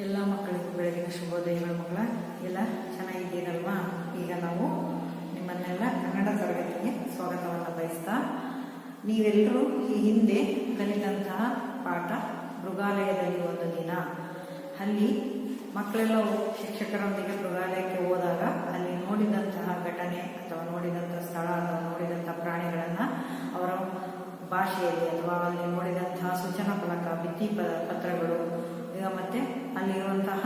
ಎಲ್ಲ ಮಕ್ಕಳಿಗೂ ಬೆಳಗಿನ ಶುಭೋದಯಗಳ ಮಕ್ಕಳ ಎಲ್ಲ ಚೆನ್ನಾಗಿದ್ದೀರಲ್ವಾ. ಈಗ ನಾವು ನಿಮ್ಮನ್ನೆಲ್ಲ ಕನ್ನಡ ತರಗತಿಗೆ ಸ್ವಾಗತವನ್ನು ಬಯಸ್ತಾ, ನೀವೆಲ್ಲರೂ ಈ ಹಿಂದೆ ಕಲಿತಂತಹ ಪಾಠ ಮೃಗಾಲಯದಲ್ಲಿ ಒಂದು ದಿನ, ಅಲ್ಲಿ ಮಕ್ಕಳೆಲ್ಲ ಶಿಕ್ಷಕರೊಂದಿಗೆ ಮೃಗಾಲಯಕ್ಕೆ ಹೋದಾಗ ಅಲ್ಲಿ ನೋಡಿದಂತಹ ಘಟನೆ ಅಥವಾ ನೋಡಿದಂತಹ ಸ್ಥಳ ಅಥವಾ ನೋಡಿದಂತಹ ಪ್ರಾಣಿಗಳನ್ನು ಅವರ ಭಾಷೆಯಲ್ಲಿ ಅಥವಾ ಅಲ್ಲಿ ನೋಡಿದಂತಹ ಸೂಚನಾ ಫಲಕ, ಭಿತ್ತಿ ಪತ್ರಗಳು, ಈಗ ಮತ್ತೆ ಅಲ್ಲಿರುವಂತಹ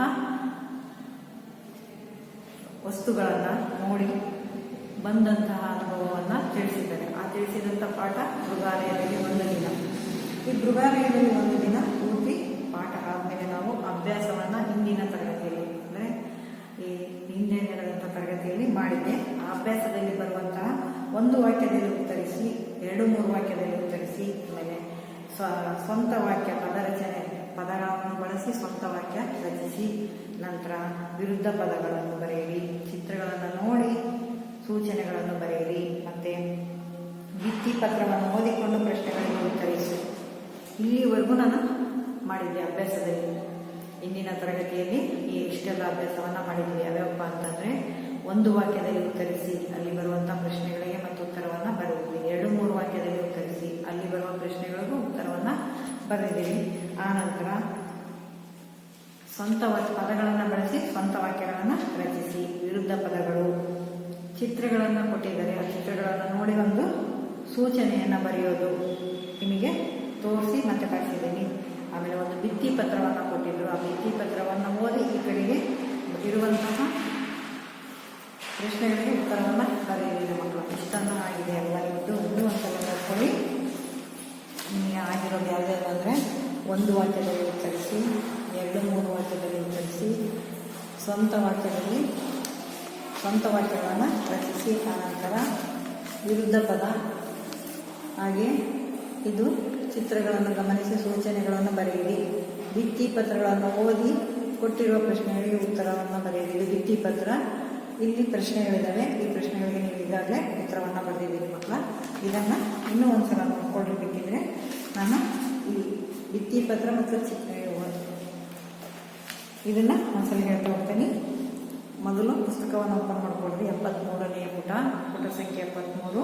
ವಸ್ತುಗಳನ್ನು ನೋಡಿ ಬಂದಂತಹ ಅನುಭವವನ್ನು ತಿಳಿಸಿದ್ದಾರೆ. ಆ ತಿಳಿಸಿದಂಥ ಪಾಠ ಮೃಗಾಲಯದಲ್ಲಿ ಒಂದು ದಿನ. ಈ ಮೃಗಾಲಯದಲ್ಲಿ ಒಂದು ದಿನ ಪೂರ್ತಿ ಪಾಠ ಆದಮೇಲೆ ನಾವು ಅಭ್ಯಾಸವನ್ನು ಹಿಂದಿನ ತರಗತಿಯಲ್ಲಿ ಅಂದರೆ ಈ ಹಿಂದೆ ನಡೆದಂಥ ತರಗತಿಯಲ್ಲಿ ಮಾಡಿದ್ದೆ. ಆ ಅಭ್ಯಾಸದಲ್ಲಿ ಬರುವಂತಹ ಒಂದು ವಾಕ್ಯದಲ್ಲಿ ಉತ್ತರಿಸಿ, 2-3 ವಾಕ್ಯದಲ್ಲಿ ಉತ್ತರಿಸಿ, ಆಮೇಲೆ ಸ್ವಂತ ವಾಕ್ಯ ಪದಗಳನ್ನು ಬಳಸಿ ಸ್ವಂತ ವಾಕ್ಯ ರಚಿಸಿ, ನಂತರ ವಿರುದ್ಧ ಪದಗಳನ್ನು ಬರೆಯಿರಿ, ಚಿತ್ರಗಳನ್ನು ನೋಡಿ ಸೂಚನೆಗಳನ್ನು ಬರೆಯಿರಿ, ಮತ್ತೆ ಭಿತ್ತಿ ಪತ್ರವನ್ನು ಓದಿಕೊಂಡು ಪ್ರಶ್ನೆಗಳಿಗೆ ಉತ್ತರಿಸಿ. ಇಲ್ಲಿವರೆಗೂ ನಾನು ಮಾಡಿದ್ದೆ ಅಭ್ಯಾಸದಲ್ಲಿ. ಇಂದಿನ ತರಗತಿಯಲ್ಲಿ ಈ ಇಷ್ಟೆಲ್ಲ ಅಭ್ಯಾಸವನ್ನು ಮಾಡಿದ್ವಿ. ಯಾವ್ಯಾವಪ್ಪ ಅಂತಂದರೆ, ಒಂದು ವಾಕ್ಯದಲ್ಲಿ ಉತ್ತರಿಸಿ, ಅಲ್ಲಿ ಬರುವಂಥ ಪ್ರಶ್ನೆಗಳಿಗೆ ಮತ್ತು ಉತ್ತರವನ್ನು ಬರೆದಿದ್ವಿ. 2-3 ವಾಕ್ಯದಲ್ಲಿ ಉತ್ತರಿಸಿ, ಅಲ್ಲಿ ಬರುವ ಪ್ರಶ್ನೆಗಳಿಗೂ ಉತ್ತರವನ್ನು ಬರೆದಿದ್ದೀವಿ. ಆ ನಂತರ ಸ್ವಂತ ಪದಗಳನ್ನು ಬಳಸಿ ಸ್ವಂತ ವಾಕ್ಯಗಳನ್ನು ರಚಿಸಿ, ವಿರುದ್ಧ ಪದಗಳು, ಚಿತ್ರಗಳನ್ನು ಕೊಟ್ಟಿದ್ದಾರೆ, ಆ ಚಿತ್ರಗಳನ್ನು ನೋಡಿ ಒಂದು ಸೂಚನೆಯನ್ನು ಬರೆಯೋದು ನಿಮಗೆ ತೋರಿಸಿ ಮತ್ತೆ ಬರೆಸಿದ್ದೀನಿ. ಆಮೇಲೆ ಒಂದು ಭಿತ್ತಿ ಪತ್ರವನ್ನು ಕೊಟ್ಟಿದ್ರು, ಆ ಭಿತ್ತಿ ಪತ್ರವನ್ನು ಓದಿ ಈ ಕಡೆಗೆ ಇರುವಂತಹ ಪ್ರಶ್ನೆಗಳಿಗೆ ಉತ್ತರವನ್ನು ಬರೆಯಲಿದೆ ಮಕ್ಕಳು. ಇಷ್ಟನ್ನು ಆಗಿದೆ ಅಲ್ಲ. ಇನ್ನೂ ಒಂದ್ಸಲ ಬರ್ಕೊಳ್ಳಿ. ನಿಮಗೆ ಆಗಿರೋದು ಯಾವುದ್ಯಾವುದು ಅಂದರೆ, ಒಂದು ವಾಕ್ಯದಲ್ಲಿ ಉತ್ತರಿಸಿ, 2-3 ವಾಕ್ಯದಲ್ಲಿ ಉತ್ತರಿಸಿ, ಸ್ವಂತ ವಾಕ್ಯಗಳನ್ನು ರಚಿಸಿ, ಆನಂತರ ವಿರುದ್ಧ ಪದ, ಹಾಗೆ ಇದು ಚಿತ್ರಗಳನ್ನು ಗಮನಿಸಿ ಸೂಚನೆಗಳನ್ನು ಬರೆಯಿರಿ, ಭಿತ್ತಿ ಪತ್ರಗಳನ್ನು ಓದಿ ಕೊಟ್ಟಿರುವ ಪ್ರಶ್ನೆಗಳಿಗೆ ಉತ್ತರವನ್ನು ಬರೆಯಿರಿ. ಇದು ಭಿತ್ತಿ ಪತ್ರ. ಇಲ್ಲಿ ಪ್ರಶ್ನೆಗಳಿದ್ದಾವೆ. ಈ ಪ್ರಶ್ನೆಗಳಿಗೆ ನೀವು ಈಗಾಗಲೇ ಉತ್ತರವನ್ನು ಬರೆದಿದ್ದೀರಿ ಮಕ್ಕಳ. ಇದನ್ನು ಇನ್ನೂ ಒಂದ್ಸಲ ನೋಡ್ಕೊಳ್ಬೇಕಿದ್ರೆ ನಾನು ಈ ಭಿತ್ತಿ ಪತ್ರ ಮತ್ತು ಇದನ್ನು ಒಂದ್ಸಲ ಹೇಳ್ತಾ ಹೋಗ್ತೀನಿ. ಮೊದಲು ಪುಸ್ತಕವನ್ನು ಓಪನ್ ಮಾಡ್ಕೊಳ್ರಿ. 73ನೇ ಪುಟ ಸಂಖ್ಯೆ 73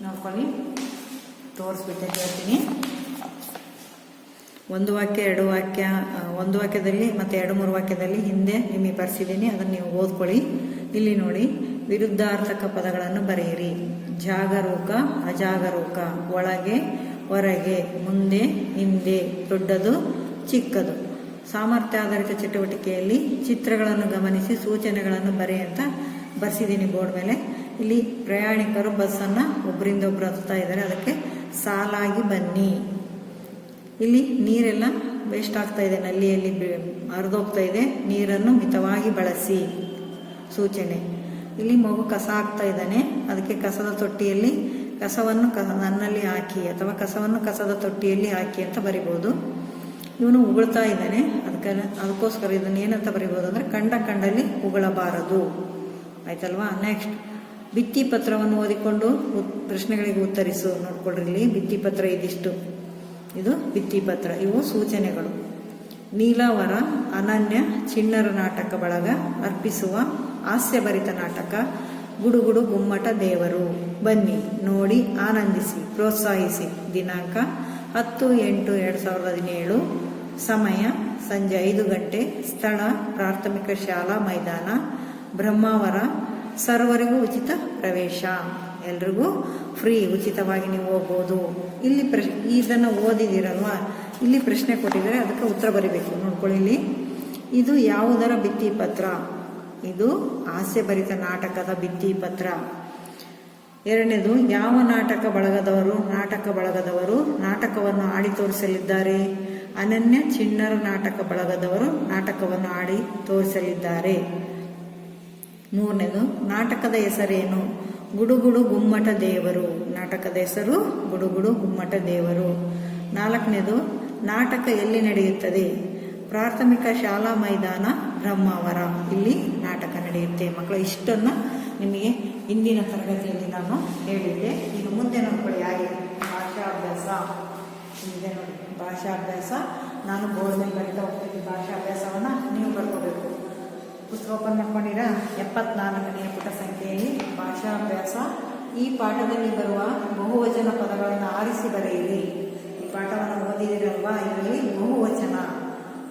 ನೋಡ್ಕೊಳ್ಳಿ. ತೋರಿಸ್ಬಿಟ್ಟೆ ಹೇಳ್ತೀನಿ. ಒಂದು ವಾಕ್ಯ, 2 ವಾಕ್ಯ, ಒಂದು ವಾಕ್ಯದಲ್ಲಿ ಮತ್ತು 2-3 ವಾಕ್ಯದಲ್ಲಿ ಹಿಂದೆ ನಿಮಗೆ ಬರೆಸಿದ್ದೀನಿ. ಅದನ್ನು ನೀವು ಓದ್ಕೊಳ್ಳಿ. ಇಲ್ಲಿ ನೋಡಿ, ವಿರುದ್ಧಾರ್ಥಕ ಪದಗಳನ್ನು ಬರೆಯಿರಿ. ಜಾಗರೂಕ, ಅಜಾಗರೂಕ, ಒಳಗೆ, ಹೊರಗೆ, ಮುಂದೆ, ಹಿಂದೆ, ದೊಡ್ಡದು, ಚಿಕ್ಕದು. ಸಾಮರ್ಥ್ಯ ಆಧಾರಿತ ಚಟುವಟಿಕೆಯಲ್ಲಿ ಚಿತ್ರಗಳನ್ನು ಗಮನಿಸಿ ಸೂಚನೆಗಳನ್ನು ಬರೆಯಂತ ಬರೆಸಿದ್ದೀನಿ ಬೋರ್ಡ್ ಮೇಲೆ. ಇಲ್ಲಿ ಪ್ರಯಾಣಿಕರು ಬಸ್ಸನ್ನು ಒಬ್ಬರಿಂದ ಒಬ್ಬರು ಹತ್ತಾ ಇದ್ದಾರೆ, ಅದಕ್ಕೆ ಸಾಲಾಗಿ ಬನ್ನಿ. ಇಲ್ಲಿ ನೀರೆಲ್ಲ ವೇಸ್ಟ್ ಆಗ್ತಾ ಇದೆ, ನಲ್ಲಿಯಲ್ಲಿ ಹರಿದೋಗ್ತಾ ಇದೆ, ನೀರನ್ನು ಮಿತವಾಗಿ ಬಳಸಿ ಸೂಚನೆ. ಇಲ್ಲಿ ಮಗು ಕಸ ಹಾಕ್ತಾ ಇದ್ದಾನೆ, ಅದಕ್ಕೆ ಕಸದ ತೊಟ್ಟಿಯಲ್ಲಿ ಕಸವನ್ನು ನನ್ನಲ್ಲಿ ಹಾಕಿ ಅಥವಾ ಕಸವನ್ನು ಕಸದ ತೊಟ್ಟಿಯಲ್ಲಿ ಹಾಕಿ ಅಂತ ಬರಿಬೋದು. ಇವನು ಉಗುಳ್ತಾ ಇದ್ದಾನೆ, ಅದಕ್ಕೋಸ್ಕರ ಇದನ್ನು ಏನಂತ ಬರಿಬೋದು ಅಂದರೆ, ಕಂಡಲ್ಲಿ ಉಗುಳಬಾರದು. ಆಯ್ತಲ್ವಾ. ನೆಕ್ಸ್ಟ್, ಭಿತ್ತಿ ಪತ್ರವನ್ನು ಓದಿಕೊಂಡು ಪ್ರಶ್ನೆಗಳಿಗೆ ಉತ್ತರಿಸು. ನೋಡ್ಕೊಳ್ರಿ, ಇಲ್ಲಿ ಭಿತ್ತಿ ಪತ್ರ ಇದಿಷ್ಟು, ಇದು ಭಿತ್ತಿ ಪತ್ರ. ಇವು ಸೂಚನೆಗಳು. ನೀಲಾವರ, ಅನನ್ಯ ಚಿಣ್ಣರ ನಾಟಕ ಬಳಗ ಅರ್ಪಿಸುವ ಹಾಸ್ಯಭರಿತ ನಾಟಕ ಗುಡುಗುಡು ಗುಮ್ಮಟ ದೇವರು. ಬನ್ನಿ, ನೋಡಿ, ಆನಂದಿಸಿ, ಪ್ರೋತ್ಸಾಹಿಸಿ. ದಿನಾಂಕ 10/8/2017. ಸಮಯ ಸಂಜೆ 5 ಗಂಟೆ. ಸ್ಥಳ ಪ್ರಾಥಮಿಕ ಶಾಲಾ ಮೈದಾನ, ಬ್ರಹ್ಮಾವರ. ಸರ್ವರಿಗೂ ಉಚಿತ ಪ್ರವೇಶ. ಎಲ್ರಿಗೂ ಫ್ರೀ, ಉಚಿತವಾಗಿ ನೀವು ಹೋಗ್ಬೋದು. ಇಲ್ಲಿ ಇದನ್ನು ಓದಿದಿರಲ್ವಾ, ಇಲ್ಲಿ ಪ್ರಶ್ನೆ ಕೊಟ್ಟಿದ್ದಾರೆ, ಅದಕ್ಕೆ ಉತ್ತರ ಬರೀಬೇಕು. ನೋಡ್ಕೊಳ್ಳಿ, ಇಲ್ಲಿ ಇದು ಯಾವುದರ ಭಿತ್ತಿ ಪತ್ರ? ಇದು ಹಾಸ್ಯಭರಿತ ನಾಟಕದ ಭಿತ್ತಿ ಪತ್ರ. ಎರಡನೇದು, ಯಾವ ನಾಟಕ ಬಳಗದವರು ನಾಟಕವನ್ನು ಆಡಿ ತೋರಿಸಲಿದ್ದಾರೆ? ಅನನ್ಯ ಚಿಣ್ಣರ ನಾಟಕ ಬಳಗದವರು ನಾಟಕವನ್ನು ಆಡಿ ತೋರಿಸಲಿದ್ದಾರೆ. ಮೂರನೇದು, ನಾಟಕದ ಹೆಸರೇನು? ಗುಡುಗುಡು ಗುಮ್ಮಟ ದೇವರು. ನಾಟಕದ ಹೆಸರು ಗುಡುಗುಡು ಗುಮ್ಮಟ ದೇವರು. 4ನೇದು, ನಾಟಕ ಎಲ್ಲಿ ನಡೆಯುತ್ತದೆ? ಪ್ರಾಥಮಿಕ ಶಾಲಾ ಮೈದಾನ, ಬ್ರಹ್ಮಾವರ. ಇಲ್ಲಿ ನಾಟಕ ನಡೆಯುತ್ತೆ. ಮಕ್ಕಳು, ಇಷ್ಟನ್ನು ನಿಮಗೆ ಇಂದಿನ ತರಗತಿಯಲ್ಲಿ ನಾನು ಹೇಳಿದ್ದೆ. ಈಗ ಮುಂದೆ ನೋಡ್ಕೊಳ್ಳಿ, ಭಾಷಾಭ್ಯಾಸ. ಇದೆ ನೋಡಿ ಭಾಷಾಭ್ಯಾಸ. ನಾನು ಬೋರ್ಡ್ ಮೇಲೆ ಬರಿತಾ ಹೋಗ್ತೀನಿ. ಭಾಷಾಭ್ಯಾಸವನ್ನು ನೀವು ಬರ್ಕೋಬೇಕು. ಪುಸ್ತಕ ಓಪನ್ ಮಾಡ್ಕೊಂಡಿರಾ? 74ನೇ ಪುಟ ಸಂಖ್ಯೆಯಲ್ಲಿ ಭಾಷಾಭ್ಯಾಸ. ಈ ಪಾಠದಲ್ಲಿ ಬರುವ ಬಹುವಚನ ಪದಗಳನ್ನು ಆರಿಸಿ ಬರೆಯಿರಿ. ಈ ಪಾಠವನ್ನು ಓದಿದಿರಲ್ವಾ? ಇದರಲ್ಲಿ ಬಹುವಚನ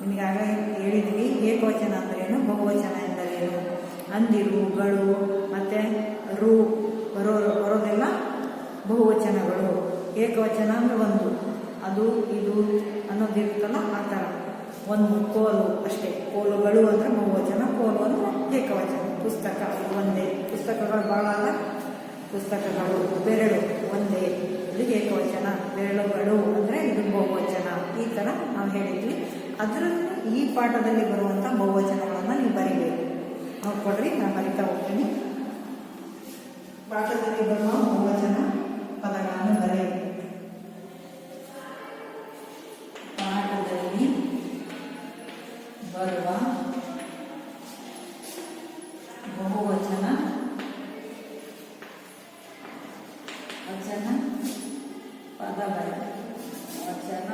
ನಿಮಗಾಗಲೇ ಹೇಳಿದ್ವಿ. ಏಕವಚನ ಅಂದ್ರೇನು, ಬಹುವಚನ ಎಂದರೇನು, ಅಂದಿರು, ಗಳು ಮತ್ತು ರು ಬರೋದೆಲ್ಲ ಬಹುವಚನಗಳು. ಏಕವಚನ ಅಂದರೆ ಒಂದು, ಅದು ಇದು ಅನ್ನೋದಿರುತ್ತಲ್ಲ ಆ ಥರ. ಒಂದು ಕೋಲು ಅಷ್ಟೇ, ಕೋಲುಗಳು ಅಂದರೆ ಬಹುವಚನ, ಕೋಲು ಅಂದರೆ ಏಕವಚನ. ಪುಸ್ತಕ ಒಂದೇ, ಪುಸ್ತಕಗಳು ಭಾಳ ಅಲ್ಲ, ಪುಸ್ತಕಗಳು. ಬೆರಳು ಒಂದೇ, ಇದು ಏಕವಚನ. ಬೆರಳುಗಳು ಅಂದರೆ ಇದು ಬಹುವಚನ. ಈ ಥರ ನಾವು ಹೇಳಿದ್ವಿ. ಅದರಲ್ಲಿ ಈ ಪಾಠದಲ್ಲಿ ಬರುವಂಥ ಬಹುವಚನಗಳನ್ನು ನೀವು ಬರೀಬೇಕು. ನೋಡ್ಕೊಡ್ರಿ, ನಾನು ಬರಿತಾ ಹೋಗ್ತೀನಿ. ಪಾಠದಲ್ಲಿ ಬರುವ ಬಹುವಚನ ಪದಗಳನ್ನು ಬರೆಯಿರಿ. ಪಾಠದಲ್ಲಿ ಬರುವ ಬಹುವಚನ ಪದಗಳು. ವಚನ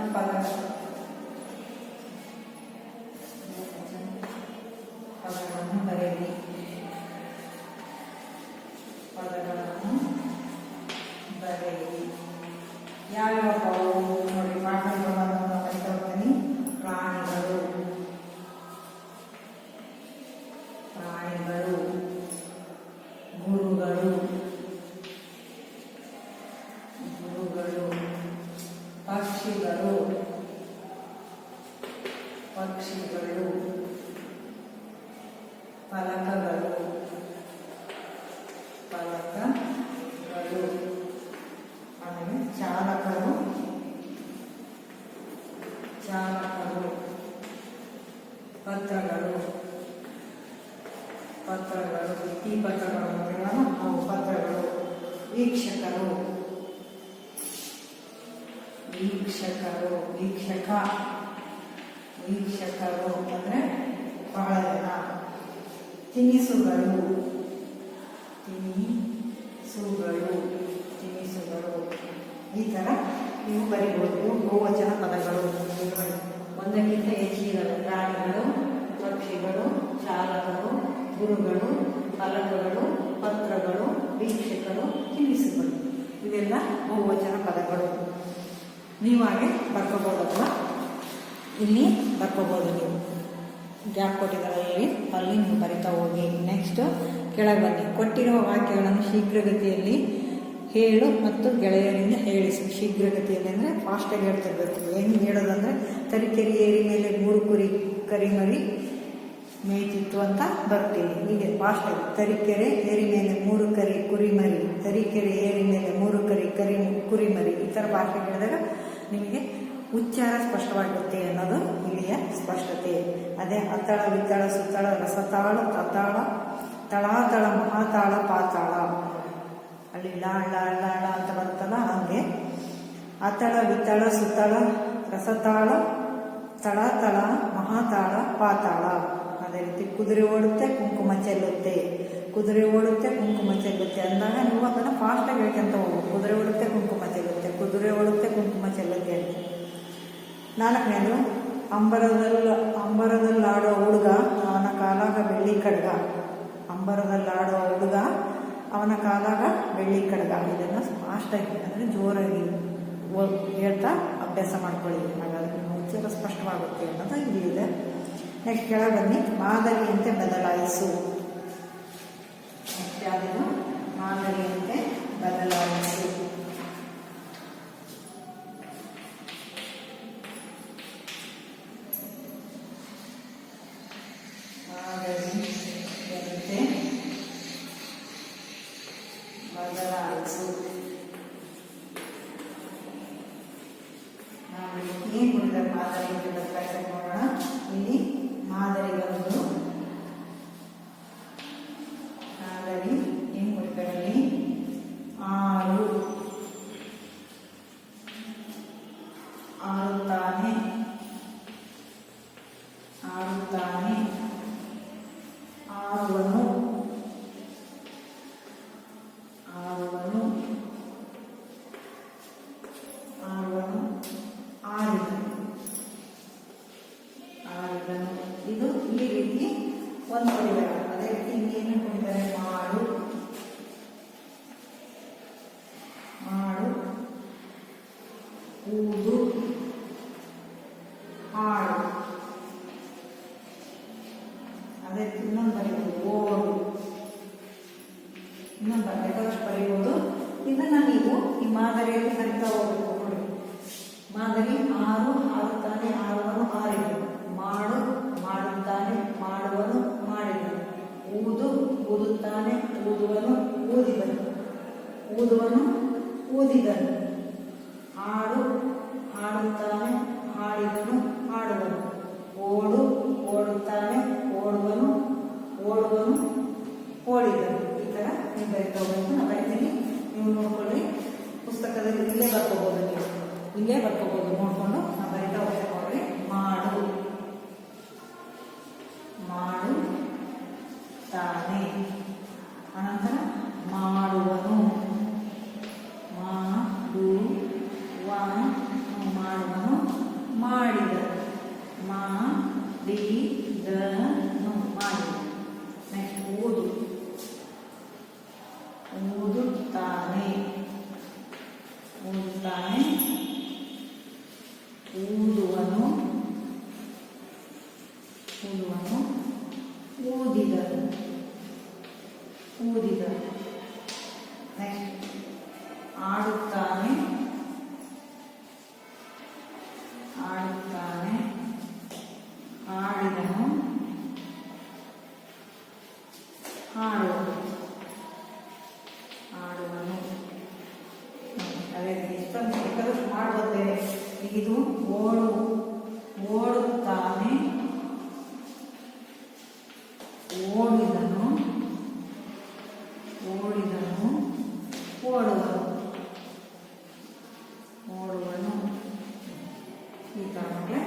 ಪದಗಳನ್ನು ಬರೆಯಿರಿ. ಪದಗಳನ್ನು ಬರೆಯಿರಿ. ಯಾವ್ಯಾವ ನೋಡಿ ಪಾಠಗಳನ್ನು ಬರಿತಾ ಹೋಗ್ತೀನಿ. ಪ್ರಾಣಿಗಳು, ಗುರುಗಳು, ಪಕ್ಷಿಗಳು, ಫಲಕಗಳು, ಆಮೇಲೆ ಚಾಲಕರು, ಪತ್ರಗಳು, ಈ ಪತ್ರಗಳು ಅವು ಪತ್ರಗಳು. ವೀಕ್ಷಕರು, ವೀಕ್ಷಕರು ಅಂದರೆ ಬಹಳ ಜನ. ತಿನಿಸುಗಳು, ಈ ಥರ ನೀವು ಬರೀಬಹುದು ಬಹುವಚನ ಪದಗಳು. ಒಂದಕ್ಕಿಂತ ಹೆಚ್ಚಿದ್ದಾವೆ. ಪ್ರಾಣಿಗಳು, ಪಕ್ಷಿಗಳು, ಚಾಲಕರು, ಗುರುಗಳು, ಫಲಕಗಳು, ಪತ್ರಗಳು, ವೀಕ್ಷಕರು, ತಿನಿಸುಗಳು. ಇವೆಲ್ಲ ಬಹುವಚನ ಪದಗಳು. ನೀವು ಹಾಗೆ ಬರ್ಕೋಬೋದಲ್ವ? ಇಲ್ಲಿ ಬರ್ಕೋಬೋದು. ನೀವು ಗ್ಯಾಪ್ ಕೊಟ್ಟಿದ್ದಾರೆ ಅಲ್ಲಿ ನೀವು ಬರಿತಾ ಹೋಗಿ. ನೆಕ್ಸ್ಟ್ ಕೆಳಗೆ ಬನ್ನಿ. ಕೊಟ್ಟಿರುವ ವಾಕ್ಯಗಳನ್ನು ಶೀಘ್ರಗತಿಯಲ್ಲಿ ಹೇಳು ಮತ್ತು ಗೆಳೆಯರಿಂದ ಹೇಳಿಸಿ. ಶೀಘ್ರಗತಿಯಲ್ಲಿ ಅಂದರೆ ಫಾಸ್ಟಾಗಿ ಹೇಳ್ತಿರ್ಬೇಕು. ಹೆಂಗೆ ಹೇಳೋದಂದರೆ, ತರೀಕೆರೆ ಏರಿ ಮೇಲೆ 3 ಕರಿಮರಿ ಮೇಯ್ತಿತ್ತು ಅಂತ ಬರ್ತೀವಿ. ಹೀಗೆ ಫಾಸ್ಟಾಗಿ. ತರೀಕೆರೆ ಏರಿ ಮೇಲೆ 3 ಕುರಿಮರಿ, ತರೀಕೆರೆ ಏರಿ ಮೇಲೆ 3 ಕುರಿಮರಿ. ಈ ಥರ ಭಾಷೆ ಹೇಳಿದಾಗ ನಿಮಗೆ ಉಚ್ಚಾರ ಸ್ಪಷ್ಟವಾಗುತ್ತೆ ಅನ್ನೋದು ಇಲ್ಲಿಯ ಸ್ಪಷ್ಟತೆ. ಅದೇ ಅತ್ತಳ, ವಿತ್ತಳ, ಸುತ್ತಳ, ರಸತಾಳ, ತತಾಳ, ತಳಾತಳ, ಮಹಾತಾಳ, ಪಾತಾಳ. ಅಲ್ಲಿ ಲಾಳ ಅಂತ ಬರುತ್ತಲ್ಲ, ಹಾಗೆ ಅತ್ತಳ, ವಿತ್ತಳ, ಸುತ್ತಳ, ರಸತಾಳ, ತಳಾತಳ, ಮಹಾತಾಳ, ಪಾತಾಳ. ಅದೇ ರೀತಿ ಕುದುರೆ ಓಡುತ್ತೆ, ಕುಂಕುಮ ಚೆಲ್ಲುತ್ತೆ. ಕುದುರೆ ಓಡುತ್ತೆ, ಕುಂಕುಮ ಚೆಲ್ಲುತ್ತೆ ಅಂದಾಗ ನೀವು ಅದನ್ನು ಫಾಸ್ಟಾಗಿ ಹೇಳ್ಕೊಂತ ಹೋಗ್ಬೋದು. ಕುದುರೆ ಓಡುತ್ತೆ, ಕುಂಕುಮ ಚೆಲ್ಲುತ್ತೆ, ಕುದುರೆ ಓಡುತ್ತೆ, ಕುಂಕುಮ ಚೆಲ್ಲುತ್ತೆ ಅಂತ. 4ನೇದು, ಅಂಬರದಲ್ಲಾಡೋ ಹುಡುಗ ಅವನ ಕಾಲಾಗ ಬೆಳ್ಳಿ ಖಡ್ಗ. ಅಂಬರದಲ್ಲಾಡೋ ಹುಡುಗ ಅವನ ಕಾಲಾಗ ಬೆಳ್ಳಿ ಖಡ್ಗ. ಇದನ್ನು ಫಾಸ್ಟಾಗಿ ಅಂದರೆ ಜೋರಾಗಿ ಹೇಳ್ತಾ ಅಭ್ಯಾಸ ಮಾಡ್ಕೊಳ್ಳಿ. ಹಾಗಾದರೆ ನಿಮ್ಮ ಉಚ್ಚಾರ ಸ್ಪಷ್ಟವಾಗುತ್ತೆ ಅನ್ನೋದು ಇಲ್ಲಿದೆ. ನೆಕ್ಸ್ಟ್ ಕೆಳಗೆ ಬನ್ನಿ. ಮಾದರಿಯಂತೆ ಬದಲಾಯಿಸು. ನೆಕ್ಸ್ಟ್ ಯಾವುದಿದು? ಮಾದರಿಯಂತೆ ಬದಲಾಯಿಸು. ಮಾದರಿಯಂತೆ ಬದಲಾಯಿಸು. ನಾವು ಏನು ಮಾಡಿದ್ರೆ ಮಾದರಿಯಂತೆ ಬದಲಾಯಿಸಕ್ಕೆ ನೋಡೋಣ. ಇಲ್ಲಿ ಮಾದರಿಗಳು, ಮಾದರಿ ಏನು ಕೊಡ್ತಾರೆ? ಆರು, ಆರುತ್ತಾನೆ, ಆರುತ್ತಾನೆ, ಆರುವನು, ಆರುವನು, ಆರುವನು, ಒಂದು ಕೊಟ್ಟಿದ್ದಾರೆ. ಅದೇ ರೀತಿ ಇನ್ನೇನು ಕೊಟ್ಟಿದ್ದಾರೆ? ಮಾಡು, ಮಾಡು, ಊದು, ಹಾಡು. ಅದೇ ರೀತಿ ಇನ್ನೊಂದು ಬರೆಯುವುದು ಓಡು, ಇನ್ನೊಂದು ಬೇಕಾದಷ್ಟು ಬರೆಯುವುದು. ಇದನ್ನ ನೀವು ಈ ಮಾದರಿಯಲ್ಲಿ ಕಲಿತಾ ಹೋಗಬೇಕು. ನೋಡಿ, ಮಾದರಿ 6 ಹಾರುತ್ತಾನೆ ಹಾರುವನು ಹಾರಿದನು, ಮಾಡು ಮಾಡುತ್ತಾನೆ ಮಾಡುವನು ಮಾಡಿದನು, ಊದು ಊದುತ್ತಾನೆ ಊದುವನು ಊದಿದನು, ಊದುವನು ಊದಿದನು, ಹಾಡು ಹಾಡುತ್ತಾನೆ ಹಾಡಿದನು ಹಾಡುವನು, ಓಡು ಓಡುತ್ತಾನೆ ಓಡುವನು ಓಡುವನು ಓಡಿದನು. ಈ ಥರ ನೀವು ಬರೀತಾ ಹೋಗ್ಬೇಕು. ನಾನು ಬರೀತೀನಿ, ನೀವು ನೋಡ್ಕೊಳ್ಳಿ. ಪುಸ್ತಕದಲ್ಲಿ ಇಲ್ಲೇ ಬರ್ಕೋಬೋದು, ನೀವು ಇಲ್ಲೇ ಬರ್ಕೋಬೋದು ನೋಡಿಕೊಂಡು. ನಾವು ಬರೀತಾ ಹೋಗ್ತಾ ಹೋಗ್ರಿ. ಮಾಡು, ಮಾಡು ತಾನೆ, ಅನಂತರ ಮಾಡುವನು, ಮಾಡುವನು ಮಾಡಿದನು, ಮಾಡಿದನು ಮಾಡಿದನು. ನೆಕ್ಸ್ಟ್ ಓದು, ಊದುತ್ತಾನೆ ಊದುತ್ತಾನೆ, ಊದುವನು ಊದುವನು ಊದಿದನು ಊದಿದನು. ನೆಕ್ಸ್ಟ್ ಆಡುತ್ತಾನೆ ಆಡುತ್ತಾನೆ, ಆಡಿದನು ಹಾಡುವನು ಆಡುವನು. ಅದೇ ಇಷ್ಟೊಂದು ಬೇಕಾದಷ್ಟು ಮಾಡುತ್ತೇವೆ. ಈಗ ಇದು ಓಡು, ಓಡುತ್ತಾನೆ ಓಡಿದನು ಓಡಿದನು ಓಡುವನು ಓಡುವನು. ಈ ಥರ ಮಕ್ಕಳೇ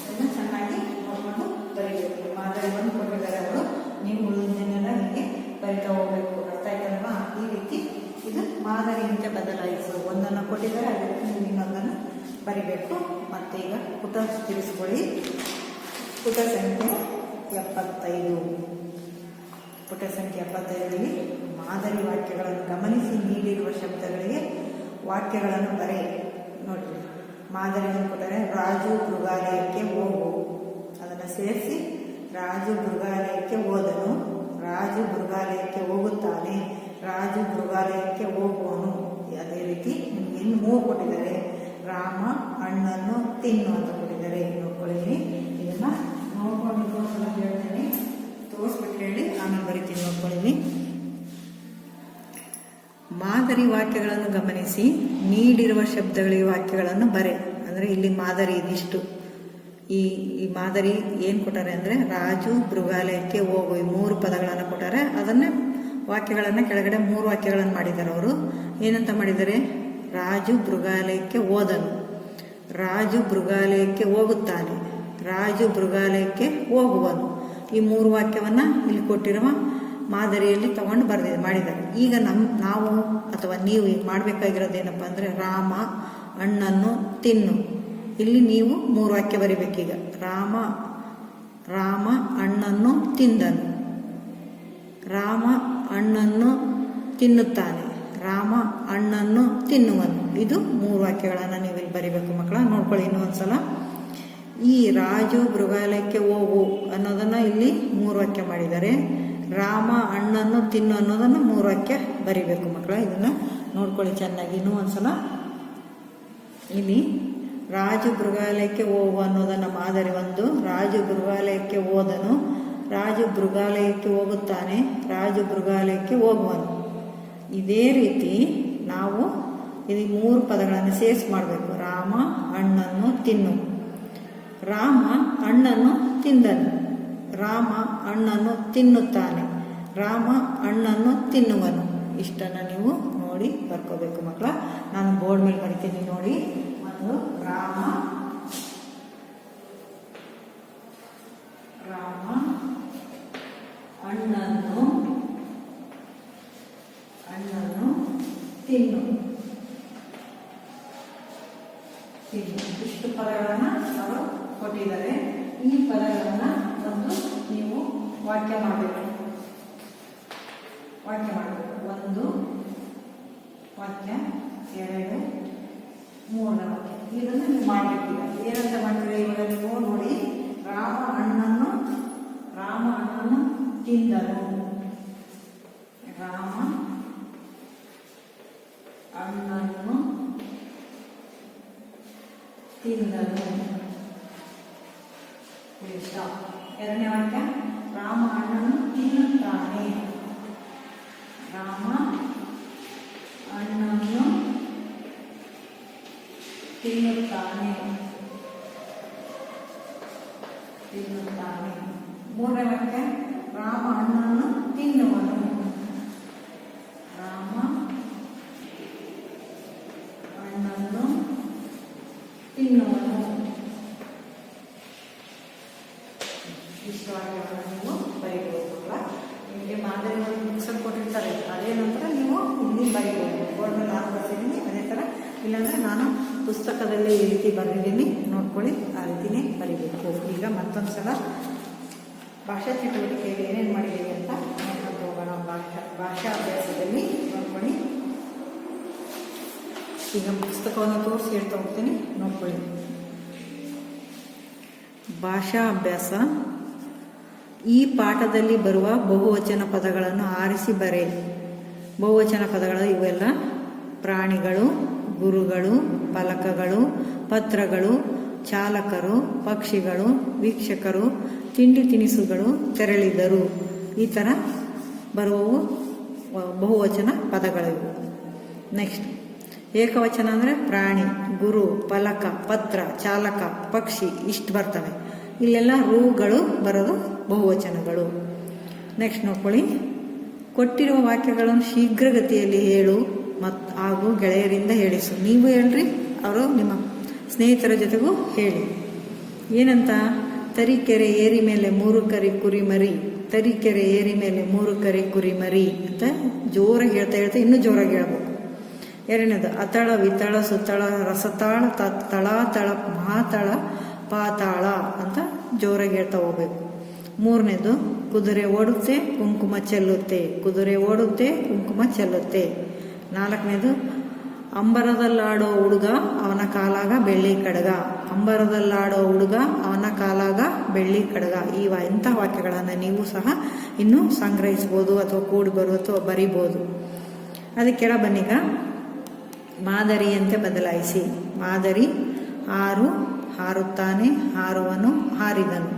ಅದನ್ನು ಚೆನ್ನಾಗಿ ನೋಡಿಕೊಂಡು ಬರೀಬೇಕು. ಮಾದರಿ ಬಂದು ಕೊಟ್ಟಿದ್ದಾರೆ ಅವರು, ನೀವು ಉಳಿದನ್ನೆಲ್ಲ ನಿಮಗೆ ಬರಿತಾ ಹೋಗ್ಬೇಕು. ಅರ್ಥ ಆಯ್ತಲ್ವಾ? ಈ ರೀತಿ ಇದು ಮಾದರಿಯಂತೆ ಬದಲಾಯಿಸು. ಒಂದನ್ನು ಕೊಟ್ಟಿದ್ದಾರೆ, ಅದಕ್ಕೆ ನೀವು ಇನ್ನೊಂದನ್ನು ಬರಿಬೇಕು. ಮತ್ತೆ ಈಗ ಪುಟ ತಿರುಗಿಸ್ಕೊಳ್ಳಿ. ಪುಟ ಸಂಖ್ಯೆ 75. ಪುಟ ಸಂಖ್ಯೆ 75ರಲ್ಲಿ ಮಾದರಿ ವಾಕ್ಯಗಳನ್ನು ಗಮನಿಸಿ ನೀಡಿರುವ ಶಬ್ದಗಳಿಗೆ ವಾಕ್ಯಗಳನ್ನು ಬರೆಯಿರಿ. ನೋಡಿ, ಮಾದರಿಯನ್ನು ಕೊಟ್ಟರೆ ರಾಜು ಮೃಗಾಲಯಕ್ಕೆ ಹೋಗು, ಅದನ್ನು ಸೇರಿಸಿ ರಾಜು ಮೃಗಾಲಯಕ್ಕೆ ಹೋದನು, ರಾಜು ಮೃಗಾಲಯಕ್ಕೆ ಹೋಗುತ್ತಾನೆ, ರಾಜು ಮೃಗಾಲಯಕ್ಕೆ ಹೋಗುವನು. ಅದೇ ರೀತಿ ನಿಮ್ಗೆ ಇನ್ನು 3 ಕೊಟ್ಟಿದ್ದಾರೆ. ರಾಮ ಹಣ್ಣನ್ನು ತಿನ್ನು ಅಂತ ಕೊಟ್ಟಿದ್ದಾರೆ. ನೋಡ್ಕೊಳ್ಳಿ, ಇದನ್ನ ನೋಡ್ಕೊಂಡು ಇನ್ನೊಂದ್ಸಲ ಹೇಳ್ತೀನಿ, ತೋರಿಸ್ಬಿಟ್ಟು ಹೇಳಿ ಆಮೇಲೆ ಬರೀತೀನಿ. ನೋಡ್ಕೊಳ್ಳಿ. ಮಾದರಿ ವಾಕ್ಯಗಳನ್ನು ಗಮನಿಸಿ ನೀಡಿರುವ ಶಬ್ದಗಳಿಗೆ ವಾಕ್ಯಗಳನ್ನು ಬರೆ. ಅಂದರೆ ಇಲ್ಲಿ ಮಾದರಿ ಇದಿಷ್ಟು. ಈ ಮಾದರಿ ಏನು ಕೊಟ್ಟಾರೆ ಅಂದರೆ ರಾಜು ಮೃಗಾಲಯಕ್ಕೆ ಹೋಗು, ಈ 3 ಪದಗಳನ್ನು ಕೊಟ್ಟಾರೆ. ಅದನ್ನೇ ವಾಕ್ಯಗಳನ್ನು ಕೆಳಗಡೆ 3 ವಾಕ್ಯಗಳನ್ನು ಮಾಡಿದ್ದಾರೆ ಅವರು. ಏನಂತ ಮಾಡಿದ್ದಾರೆ? ರಾಜು ಮೃಗಾಲಯಕ್ಕೆ ಹೋದನು, ರಾಜು ಮೃಗಾಲಯಕ್ಕೆ ಹೋಗುತ್ತಾನೆ, ರಾಜು ಮೃಗಾಲಯಕ್ಕೆ ಹೋಗುವನು. ಈ 3 ವಾಕ್ಯವನ್ನು ಇಲ್ಲಿ ಕೊಟ್ಟಿರುವ ಮಾದರಿಯಲ್ಲಿ ತಗೊಂಡು ಮಾಡಿದ್ದಾರೆ. ಈಗ ನಾವು ಅಥವಾ ನೀವು ಈಗ ಮಾಡಬೇಕಾಗಿರೋದೇನಪ್ಪ ಅಂದರೆ ರಾಮ ಹಣ್ಣನ್ನು ತಿನ್ನು. ಇಲ್ಲಿ ನೀವು 3 ವಾಕ್ಯ ಬರಿಬೇಕೀಗ. ರಾಮ ಹಣ್ಣನ್ನು ತಿಂದನು, ರಾಮ ಹಣ್ಣನ್ನು ತಿನ್ನುತ್ತಾನೆ, ರಾಮ ಹಣ್ಣನ್ನು ತಿನ್ನುವನು. ಇದು 3 ವಾಕ್ಯಗಳನ್ನು ನೀವು ಇಲ್ಲಿ ಬರಿಬೇಕು ಮಕ್ಕಳ. ನೋಡ್ಕೊಳ್ಳಿ ಇನ್ನೂ ಒಂದ್ಸಲ. ಈ ರಾಜು ಮೃಗಾಲಯಕ್ಕೆ ಹೋಗು ಅನ್ನೋದನ್ನು ಇಲ್ಲಿ 3 ವಾಕ್ಯ ಮಾಡಿದ್ದಾರೆ. ರಾಮ ಹಣ್ಣನ್ನು ತಿನ್ನು ಅನ್ನೋದನ್ನು 3 ವಾಕ್ಯ ಬರಿಬೇಕು ಮಕ್ಕಳ. ಇದನ್ನು ನೋಡ್ಕೊಳ್ಳಿ ಚೆನ್ನಾಗಿ. ಇನ್ನೂ ಒಂದ್ಸಲ. ಇಲ್ಲಿ ರಾಜು ಮೃಗಾಲಯಕ್ಕೆ ಹೋಗು ಅನ್ನೋದನ್ನು ಮಾದರಿ 1, ರಾಜು ಮೃಗಾಲಯಕ್ಕೆ ಹೋದನು, ರಾಜು ಮೃಗಾಲಯಕ್ಕೆ ಹೋಗುತ್ತಾನೆ, ರಾಜು ಮೃಗಾಲಯಕ್ಕೆ ಹೋಗುವನು. ಇದೇ ರೀತಿ ನಾವು ಇದು 3 ಪದಗಳನ್ನು ಸೇರಿಸಿ ಮಾಡಬೇಕು. ರಾಮ ಹಣ್ಣನ್ನು ತಿನ್ನು, ರಾಮ ಹಣ್ಣನ್ನು ತಿಂದನು, ರಾಮ ಹಣ್ಣನ್ನು ತಿನ್ನುತ್ತಾನೆ, ರಾಮ ಹಣ್ಣನ್ನು ತಿನ್ನುವನು. ಇಷ್ಟನ್ನು ನೀವು ನೋಡಿ ಬರ್ಕೋಬೇಕು ಮಕ್ಕಳ. ನಾನು ಬೋರ್ಡ್ ಮೇಲೆ ಬರಿತೀನಿ ನೋಡಿ. ಒಂದು ರಾಮ ಹಣ್ಣನ್ನು ತಿನ್ನು. ಇಷ್ಟು ಪದಗಳನ್ನು ಅವರು ಕೊಟ್ಟಿದ್ದಾರೆ. ಈ ಪದಗಳನ್ನು ಒಂದು ನೀವು ವಾಕ್ಯ ಮಾಡಬೇಕು. ಒಂದು ವಾಕ್ಯ, ಎರಡು, ಮೂರನೇ ವಾಕ್ಯ. ಇದನ್ನು ನೀವು ಮಾಡಬೇಕು. ಏನಂತ ಮಾಡ್ತೀರಿ ಇವಾಗ ನೀವು ನೋಡಿ. ರಾಮ ಹಣ್ಣನ್ನು ತಿಂದನು. ರಾಮ ಹಣ್ಣನ್ನು ತಿಂದನು. ಎರಡನೇ ವಾಕ್ಯ, ರಾಮ ಹಣ್ಣನ್ನು ತಿನ್ನುತ್ತಾನೆ. ರಾಮ ಹಣ್ಣನ್ನು ತಿನ್ನುತ್ತಾನೆ. ಮೂರನೇ ವಾಕ್ಯ, ರಾಮ ಹಣ್ಣನ್ನು ತಿನ್ನುವನು. ರಾಮ ಹಣ್ಣನ್ನು ತಿನ್ನುವನು. ಇಷ್ಟು ವಾಕ್ಯಗಳನ್ನು ನೀವು ಬರೀಬಹುದಲ್ಲ. ನಿಮಗೆ ಮಾದರಿಗಳು ಬುಕ್ಸಲ್ಲಿ ಕೊಟ್ಟಿರ್ತಾರೆ, ಅದೇ ನಂತರ ನೀವು ಇಲ್ಲಿ ಬರೀಬಹುದು. ಬೋರ್ಡ್ ಮೇಲೆ ನಾನು ಬರ್ತಿದ್ದೀನಿ ಅದೇ ಥರ. ಇಲ್ಲಾಂದರೆ ನಾನು ಪುಸ್ತಕದಲ್ಲೇ ಈ ರೀತಿ ಬರೆದಿದ್ದೀನಿ, ನೋಡ್ಕೊಳ್ಳಿ, ಆ ರೀತಿಯೇ ಬರೀಬೇಕು. ಈಗ ಮತ್ತೊಂದು ಸಲ ಭಾಷಾ ಚಟುವಟಿಕೆಯಲ್ಲಿ ಏನೇನು ಮಾಡಿದ್ದೀವಿ ಅಂತ ನೋಡ್ಕೊಂಡು ಹೋಗೋಣ. ಭಾಷಾ ಅಭ್ಯಾಸದಲ್ಲಿ ನೋಡ್ಕೊಳ್ಳಿ. ಈಗ ಪುಸ್ತಕವನ್ನು ತೋರಿಸಿ ಹೇಳ್ತಾ ಹೋಗ್ತೀನಿ, ನೋಡ್ಕೊಳ್ಳಿ. ಭಾಷಾ ಅಭ್ಯಾಸ. ಈ ಪಾಠದಲ್ಲಿ ಬರುವ ಬಹುವಚನ ಪದಗಳನ್ನು ಆರಿಸಿ ಬರೆ. ಬಹುವಚನ ಪದಗಳು ಇವೆಲ್ಲ ಪ್ರಾಣಿಗಳು, ಗುರುಗಳು, ಫಲಕಗಳು, ಪತ್ರಗಳು, ಚಾಲಕರು, ಪಕ್ಷಿಗಳು, ವೀಕ್ಷಕರು, ತಿಂಡಿ ತಿನಿಸುಗಳು, ತೆರಳಿದರು. ಈ ಥರ ಬರುವವು ಬಹುವಚನ ಪದಗಳಿವು. ನೆಕ್ಸ್ಟ್ ಏಕವಚನ ಅಂದರೆ ಪ್ರಾಣಿ, ಗುರು, ಫಲಕ, ಪತ್ರ, ಚಾಲಕ, ಪಕ್ಷಿ ಇಷ್ಟು ಬರ್ತವೆ. ಇಲ್ಲೆಲ್ಲ ರೂಗಳು ಬರೋದು ಬಹುವಚನಗಳು. ನೆಕ್ಸ್ಟ್ ನೋಡ್ಕೊಳ್ಳಿ. ಕೊಟ್ಟಿರುವ ವಾಕ್ಯಗಳನ್ನು ಶೀಘ್ರಗತಿಯಲ್ಲಿ ಹೇಳು ಹಾಗೂ ಗೆಳೆಯರಿಂದ ಹೇಳಿಸು. ನೀವು ಹೇಳ್ರಿ, ಅವರು ನಿಮ್ಮ ಸ್ನೇಹಿತರ ಜೊತೆಗೂ ಹೇಳಿ. ಏನಂತ? ತರೀಕೆರೆ ಏರಿ ಮೇಲೆ 3 ಕರಿ ಕುರಿಮರಿ. ತರೀಕೆರೆ ಏರಿ ಮೇಲೆ 3 ಕರಿ ಕುರಿಮರಿ ಅಂತ ಜೋರಾಗಿ ಹೇಳ್ತಾ ಇನ್ನೂ ಜೋರಾಗಿ ಹೇಳ್ಬೇಕು. ಎರಡನೇದು ಅತಳ, ವಿತಳ, ಸುತ್ತಳ, ರಸತಾಳ, ತಳಾತಳ, ಮಹಾತಳ, ಪಾತಾಳ ಅಂತ ಜೋರಾಗಿ ಹೇಳ್ತಾ ಹೋಗ್ಬೇಕು. ಮೂರನೇದು ಕುದುರೆ ಓಡುತ್ತೆ, ಕುಂಕುಮ ಚೆಲ್ಲುತ್ತೆ. ಕುದುರೆ ಓಡುತ್ತೆ, ಕುಂಕುಮ ಚೆಲ್ಲುತ್ತೆ. ನಾಲ್ಕನೇದು ಅಂಬರದಲ್ಲಾಡೋ ಹುಡುಗ, ಅವನ ಕಾಲಾಗ ಬೆಳ್ಳಿ ಕಡಗ. ಅಂಬರದಲ್ಲಾಡೋ ಹುಡುಗ, ಅವನ ಕಾಲಾಗ ಬೆಳ್ಳಿ ಕಡಗ. ಇಂಥ ವಾಕ್ಯಗಳನ್ನು ನೀವು ಸಹ ಇನ್ನೂ ಸಂಗ್ರಹಿಸ್ಬೋದು, ಅಥವಾ ಕೂಡಿಬರು ಅಥವಾ ಬರಿಬೋದು. ಅದಕ್ಕೆಲ್ಲ ಬನ್ನೀಗ ಮಾದರಿಯಂತೆ ಬದಲಾಯಿಸಿ. ಮಾದರಿ: ಹಾರುತ್ತಾನೆ, ಹಾರುವನು, ಹಾರಿದನು.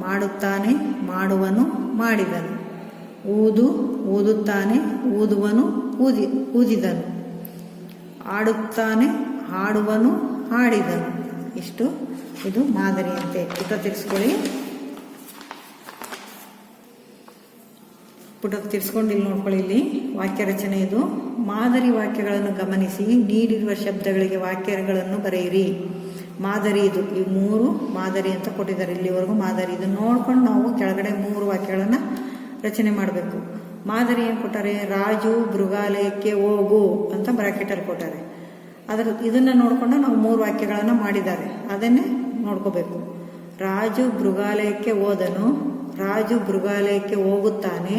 ಮಾಡುತ್ತಾನೆ, ಮಾಡುವನು, ಮಾಡಿದನು. ಊದುತ್ತಾನೆ, ಊದುವನು, ಊದಿದನು. ಆಡುತ್ತಾನೆ, ಹಾಡುವನು, ಹಾಡಿದನು. ಇಷ್ಟು ಇದು ಮಾದರಿಯಂತೆ. ಪುಟ ತಿರ್ಸ್ಕೊಳ್ಳಿ. ಪುಟ ತಿರ್ಸ್ಕೊಂಡು ಇಲ್ಲಿ ನೋಡ್ಕೊಳ್ಳಿ. ಇಲ್ಲಿ ವಾಕ್ಯ ರಚನೆ ಇದು. ಮಾದರಿ ವಾಕ್ಯಗಳನ್ನು ಗಮನಿಸಿ, ನೀಡಿರುವ ಶಬ್ದಗಳಿಗೆ ವಾಕ್ಯಗಳನ್ನು ಬರೆಯಿರಿ. ಮಾದರಿ ಇದು. ಈ 3 ಮಾದರಿ ಅಂತ ಕೊಟ್ಟಿದ್ದಾರೆ. ಇಲ್ಲಿವರೆಗೂ ಮಾದರಿ. ಇದನ್ನು ನೋಡ್ಕೊಂಡು ನಾವು ಕೆಳಗಡೆ 3 ವಾಕ್ಯಗಳನ್ನು ರಚನೆ ಮಾಡಬೇಕು. ಮಾದರಿ ಏನು ಕೊಟ್ಟಾರೆ? ರಾಜು ಮೃಗಾಲಯಕ್ಕೆ ಹೋಗು ಅಂತ ಬ್ರಾಕೆಟಲ್ಲಿ ಕೊಟ್ಟಾರೆ. ಇದನ್ನು ನೋಡಿಕೊಂಡು ನಾವು 3 ವಾಕ್ಯಗಳನ್ನು ಮಾಡಿದ್ದಾರೆ. ಅದನ್ನೇ ನೋಡ್ಕೋಬೇಕು. ರಾಜು ಮೃಗಾಲಯಕ್ಕೆ ಹೋದನು, ರಾಜು ಮೃಗಾಲಯಕ್ಕೆ ಹೋಗುತ್ತಾನೆ,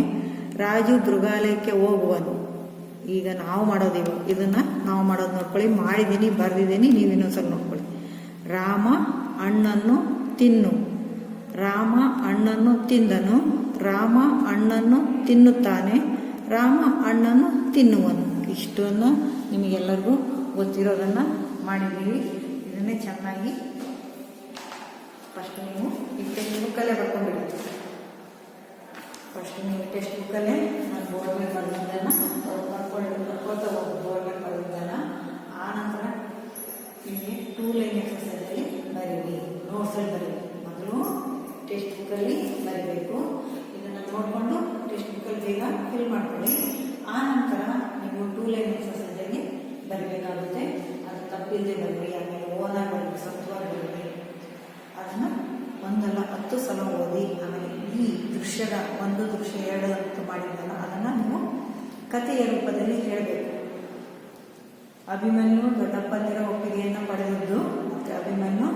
ರಾಜು ಮೃಗಾಲಯಕ್ಕೆ ಹೋಗುವನು. ಈಗ ನಾವು ಮಾಡೋದಿವು. ಇದನ್ನು ನಾವು ಮಾಡೋದು ನೋಡ್ಕೊಳ್ಳಿ. ಮಾಡಿದ್ದೀನಿ, ಬರೆದಿದ್ದೀನಿ, ನೀವು ಇನ್ನೊಂದ್ಸಲ ನೋಡ್ಕೊಳ್ಳಿ. ರಾಮ ಹಣ್ಣನ್ನು ತಿನ್ನು. ರಾಮ ಹಣ್ಣನ್ನು ತಿಂದನು. ರಾಮ ಹಣ್ಣನ್ನು ತಿನ್ನುತ್ತಾನೆ. ರಾಮ ಹಣ್ಣನ್ನು ತಿನ್ನುವನು. ಇಷ್ಟನ್ನು ನಿಮಗೆಲ್ಲರಿಗೂ ಗೊತ್ತಿರೋದನ್ನು ಮಾಡಿದ್ದೀವಿ. ಇದನ್ನೇ ಚೆನ್ನಾಗಿ ಫಸ್ಟ್ ನೀವು ಈ ಟೆಕ್ಸ್ಟ್ ಬುಕ್ಕಲ್ಲೇ ಬರ್ಕೊಂಡ್ಬಿಡಿ. ಫಸ್ಟ್ ನೀವು ಟೆಕ್ಸ್ಟ್ ಬುಕ್ಕಲ್ಲೇ ನಾನು ಬೋರ್ಡ್ ಮೇಲೆ ಬರೆದಿದ್ದನ್ನು ಬರ್ಕೊಳ್ತಾ ಹೋಗಿ ಬೋರ್ಡ್ ಮೇಲೆ ಬರೆದಿದ್ದನ್ನು. ಆನಂತರ ನಿಮಗೆ 2 ಲೈನ್ ಎಕ್ಸರ್ಸೈಸಲ್ಲಿ ಬರೀರಿ, ನೋಟ್ಸಲ್ಲಿ ಬರೀರಿ. ಮೊದಲು ಟೆಕ್ಸ್ಟ್ ಬುಕ್ಕಲ್ಲಿ ಬರೀಬೇಕು. ಇದನ್ನು ನೋಡಿಕೊಂಡು ಟೆಕ್ಸ್ಟ್ ಬುಕ್ಕಲ್ಲಿ ಬೇಗ ಫಿಲ್ ಮಾಡ್ಕೊಳ್ಳಿ. ಆನಂತರ ನೀವು 2 ಲೈನ್ ಎಕ್ಸರ್ಸೈಸಲ್ಲಿ ಬರೀಬೇಕಾಗುತ್ತೆ. ಅದು ತಪ್ಪಿಲ್ಲದೆ ಬರೀರಿ. ಆಮೇಲೆ ಓನಾಗಿ ಬರೀರಿ, ಸತ್ವಾಗಿ ಬರೀರಿ. ಅದನ್ನು 1 ಅಲ್ಲ 10 ಸಲ ಓದಿ. ಆಮೇಲೆ ಈ ದೃಶ್ಯದ 1 ದೃಶ್ಯ 2 ಅಂತ ಮಾಡಿದ್ದಲ್ಲ, ಅದನ್ನು ನೀವು ಕಥೆಯ ರೂಪದಲ್ಲಿ ಹೇಳಬೇಕು. ಅಭಿಮನ್ಯು ದೊಡ್ಡಪ್ಪಂದಿರ ಒಪ್ಪಿಗೆಯನ್ನು ಪಡೆದದ್ದು. ಮತ್ತು ಅಭಿಮನ್ಯು